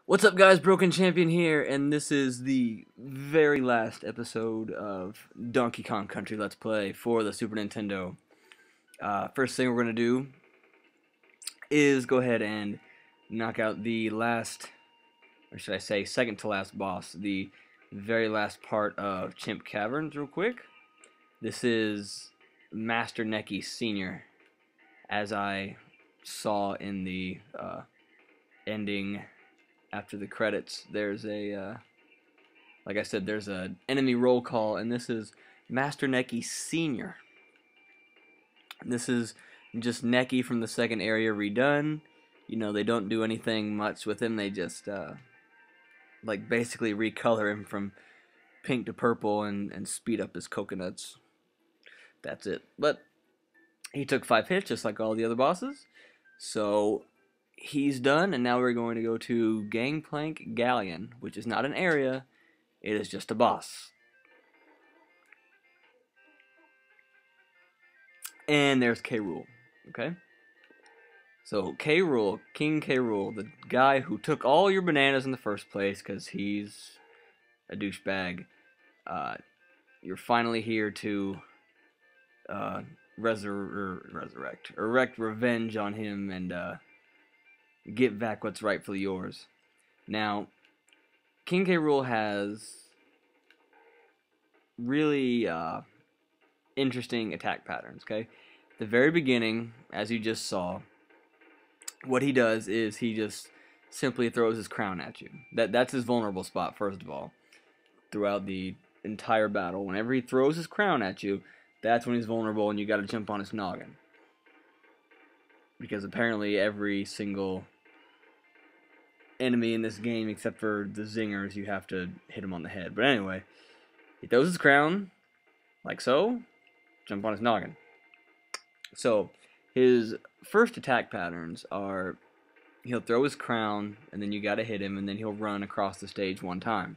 What's up, guys? Broken Champion here, and this is the very last episode of Donkey Kong Country Let's Play for the Super Nintendo. First thing we're going to do is go ahead and knock out the last, or should I say second to last boss, the very last part of Chimp Caverns real quick. This is Master Necky Sr., as I saw in the ending. After the credits, there's a, like I said, there's an enemy roll call, and this is Master Necky Sr. This is just Necky from the second area redone. You know, they don't do anything much with him. They just, like, basically recolor him from pink to purple and speed up his coconuts. That's it. But he took 5 hits, just like all the other bosses. So he's done, and now we're going to go to Gangplank Galleon, which is not an area, it is just a boss. And there's K. Rool, okay? So K. Rool, King K. Rool, the guy who took all your bananas in the first place because he's a douchebag, you're finally here to erect revenge on him and get back what's rightfully yours. Now, King K. Rool has really interesting attack patterns, okay? At the very beginning, as you just saw, what he does is he just simply throws his crown at you. That's his vulnerable spot, first of all. Throughout the entire battle, whenever he throws his crown at you, that's when he's vulnerable and you gotta jump on his noggin. Because apparently every single enemy in this game, except for the zingers, you have to hit him on the head. But anyway, he throws his crown, like so, jump on his noggin. So, his first attack patterns are, he'll throw his crown, and then you gotta hit him, and then he'll run across the stage one time.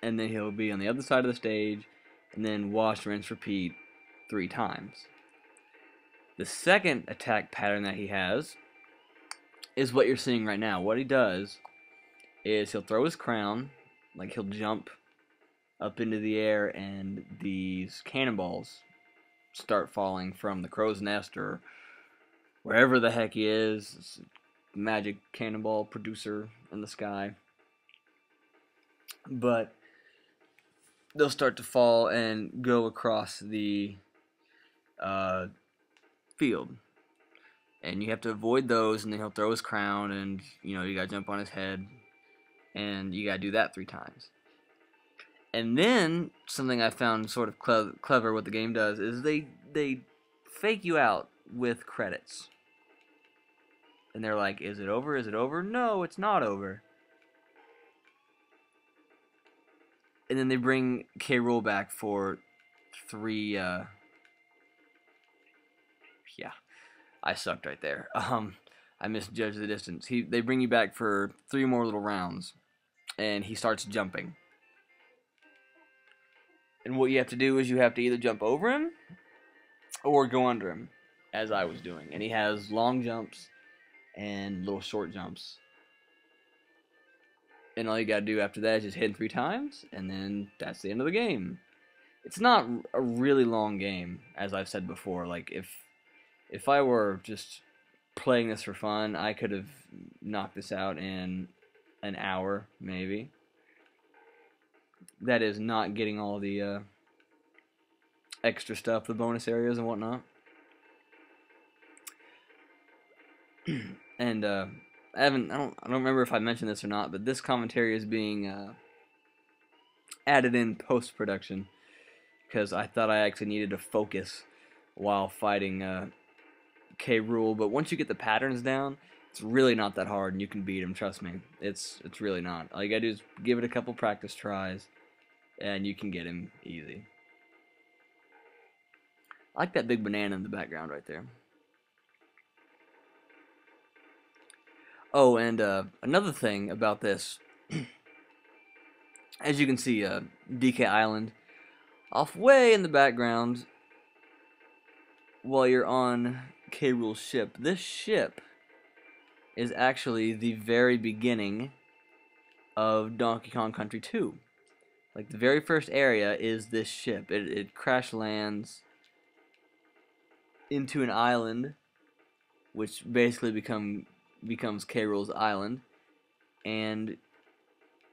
And then he'll be on the other side of the stage, and then wash, rinse, repeat 3 times. The second attack pattern that he has is what you're seeing right now. What he does is he'll throw his crown, like he'll jump up into the air, and these cannonballs start falling from the crow's nest or wherever the heck he is. It's a magic cannonball producer in the sky. But they'll start to fall and go across the field. And you have to avoid those, and then he'll throw his crown, and, you know, you gotta jump on his head, and you gotta do that 3 times. And then, something I found sort of clever what the game does, is they fake you out with credits. And they're like, is it over? Is it over? No, it's not over. And then they bring K. Rool back for 3, yeah. I sucked right there. I misjudged the distance. They bring you back for 3 more little rounds, and he starts jumping. And what you have to do is you have to either jump over him or go under him, as I was doing. And he has long jumps and little short jumps. And all you gotta do after that is just hit him 3 times, and then that's the end of the game. It's not a really long game, as I've said before. Like, if I were just playing this for fun, I could have knocked this out in an hour, maybe. That is not getting all the extra stuff, the bonus areas and whatnot. And I don't remember if I mentioned this or not, but this commentary is being added in post-production because I thought I actually needed to focus while fighting K. Rool. But once you get the patterns down, it's really not that hard, and you can beat him. Trust me, it's really not. All you gotta do is give it a couple practice tries, and you can get him easy. I like that big banana in the background right there. Oh, and another thing about this, as you can see, DK Island off way in the background while you're on K. Rool's ship. This ship is actually the very beginning of Donkey Kong Country 2. Like, the very first area is this ship. It crash lands into an island, which basically becomes K. Rool's island, and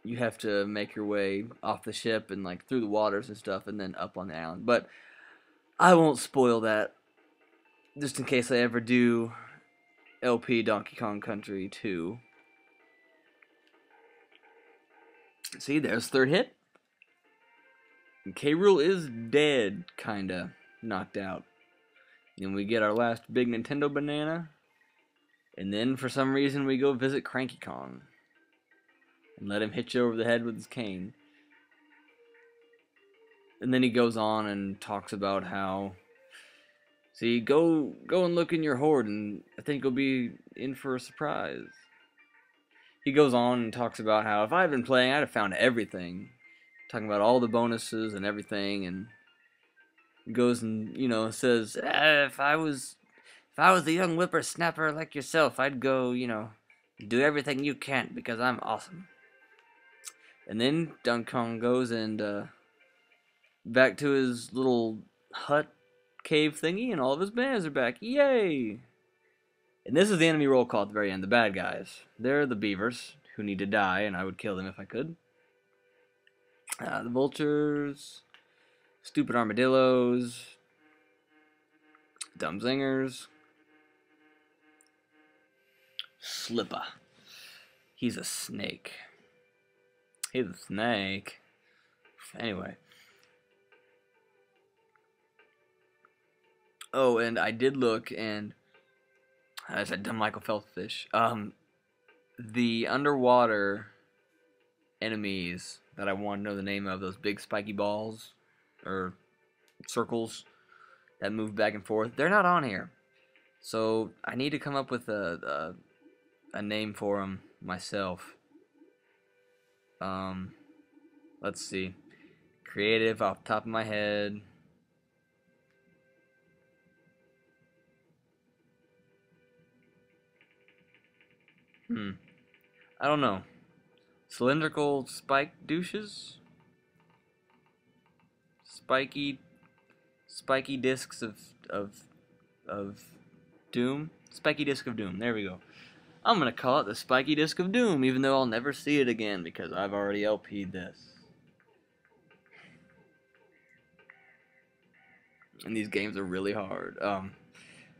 you have to make your way off the ship and like through the waters and stuff, and then up on the island. But I won't spoil that, just in case I ever do LP Donkey Kong Country 2. See, there's third hit. And K. Rool is dead, kinda knocked out. And we get our last big Nintendo banana. And then, for some reason, we go visit Cranky Kong. And let him hit you over the head with his cane. And then he goes on and talks about how... See, go and look in your hoard, and I think you'll be in for a surprise. He goes on and talks about how if I had been playing, I'd have found everything. Talking about all the bonuses and everything, and goes and, you know, says, if I was a young whippersnapper like yourself, I'd go, you know, do everything you can't because I'm awesome. And then Donkey Kong goes and back to his little hut cave thingy, and all of his bananas are back. Yay! And this is the enemy roll call at the very end. The bad guys. They're the beavers who need to die, and I would kill them if I could. The vultures, stupid armadillos, dumb zingers, Slipper. He's a snake. He's a snake. Anyway. Oh, and I did look, and I said, dumb Michael Phelps fish. The underwater enemies that I want to know the name of, those big spiky balls or circles that move back and forth, they're not on here. So I need to come up with a name for them myself. Let's see. Creative off the top of my head. I don't know. Cylindrical spike douches? Spiky discs of doom? Spiky disc of doom. There we go. I'm gonna call it the Spiky disc of doom, even though I'll never see it again because I've already LP'd this. And these games are really hard.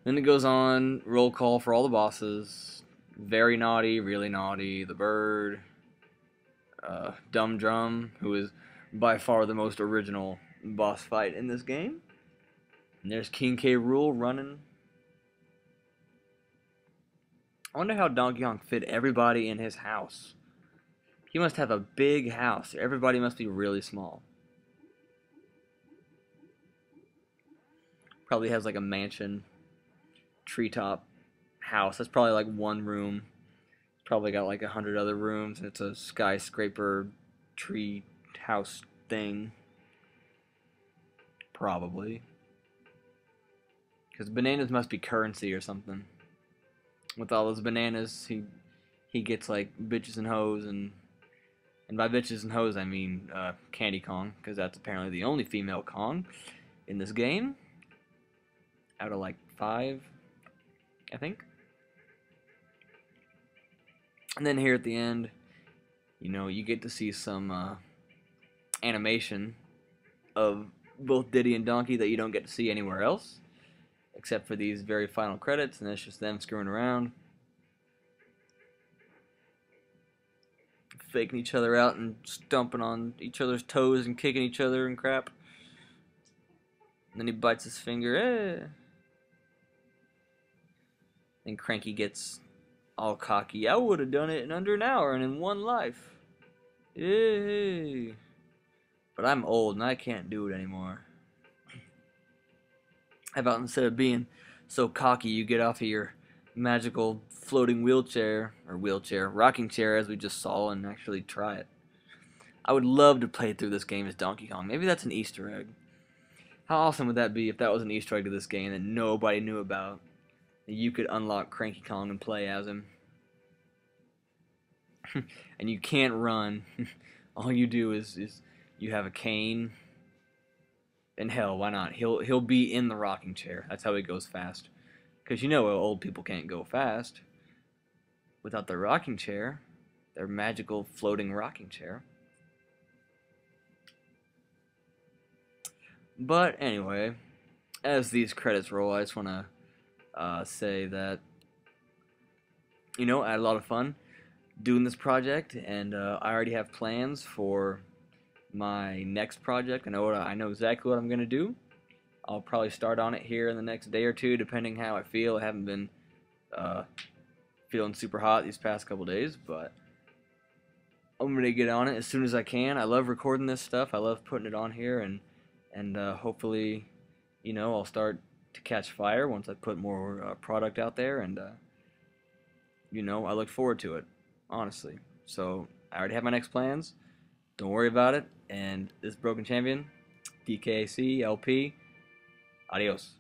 Then it goes on, roll call for all the bosses. Very naughty, really naughty, the bird, Dumb Drum, who is by far the most original boss fight in this game. And there's King K. Rool running. I wonder how Donkey Kong fit everybody in his house. He must have a big house. Everybody must be really small. Probably has like a mansion, treetop house. That's probably like one room. Probably got like 100 other rooms. It's a skyscraper tree house thing. Probably. Because bananas must be currency or something. With all those bananas, he gets like bitches and hoes, and by bitches and hoes I mean Candy Kong, because that's apparently the only female Kong in this game. Out of like 5, I think. And then here at the end, you know, you get to see some animation of both Diddy and Donkey that you don't get to see anywhere else, except for these very final credits, and it's just them screwing around, faking each other out and stomping on each other's toes and kicking each other and crap. And then he bites his finger, eh. Then Cranky gets all cocky. I would have done it in under an hour and in one life. Yay. But I'm old and I can't do it anymore. How about instead of being so cocky, you get off of your magical floating wheelchair, or rocking chair as we just saw, and actually try it. I would love to play through this game as Donkey Kong. Maybe that's an Easter egg. How awesome would that be if that was an Easter egg to this game that nobody knew about? You could unlock Cranky Kong and play as him. and you can't run. All you do is you have a cane. And hell, why not? He'll be in the rocking chair. That's how he goes fast. Because you know old people can't go fast without their rocking chair, their magical floating rocking chair. But anyway, as these credits roll, I just want to say that, you know, I had a lot of fun doing this project, and I already have plans for my next project. I know exactly what I'm gonna do. I'll probably start on it here in the next day or two, depending how I feel. I haven't been feeling super hot these past couple days, but I'm gonna get on it as soon as I can. I love recording this stuff. I love putting it on here, and hopefully, you know, I'll start to catch fire once I put more product out there, and you know, I look forward to it, honestly. So I already have my next plans. Don't worry about it. And this is Broken Champion, DKC, LP. Adios.